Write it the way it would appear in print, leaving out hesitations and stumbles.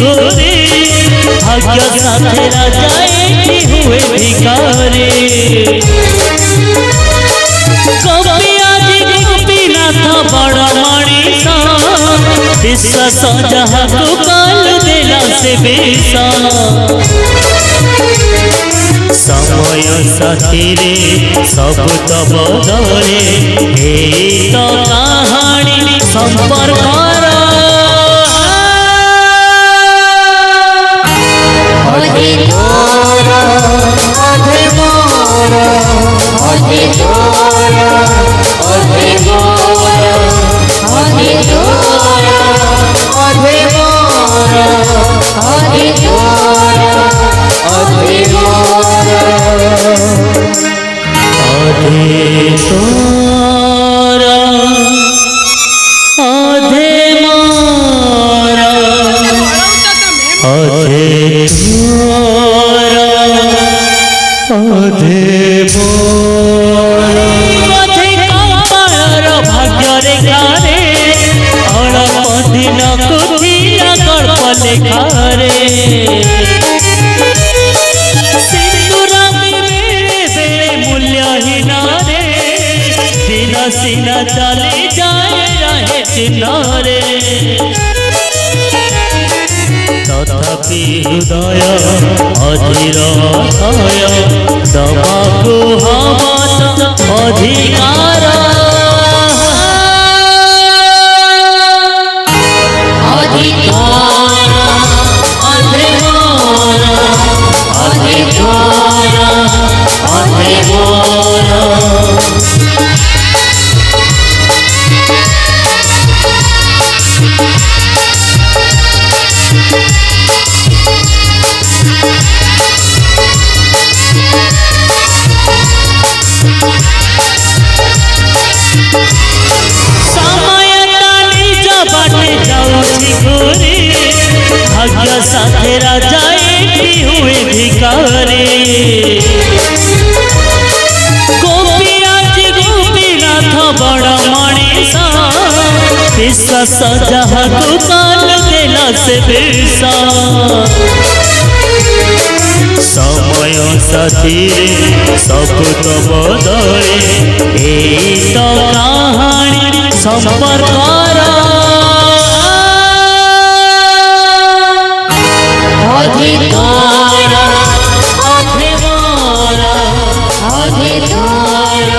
गोरे भाग्य साथे राजा एठी हुए भिखारी बड़ा मणिसा विश्वास जहाँ को काल देला से बेसा समय साथी रे सब तो बदले हे तो कहानी संपर्क अधे तोरा अधे मोरा अधे तोरा अधे मोरा अधे तोरा अधे मोरा अधे तोरा अधे मोरा अधे तोरा अधे मोरा अधे तोरा अधे मोरा अधे कपाळर भाग्य रेखा रे अळप दिन कुथिला कल्प लेखा रे सिंदूरा बेले मूल्यहीन रे दिन सीना चली जाए रहे चिन्ह रे तथापि हृदय अधीर हृदय दमको हमत अधिकार अधिकार अधे मोरा अधिकार अधे मोरा भाग्य साथे राजा एठी हुए भिखारी गोपीनाथ बड़ा मणिसा विश्वास जहाँ को काल देला से बेसा समय साथी रे सब तो बदले ए तो कहानी संपर्क अधिकार अधे मोरा अधिकार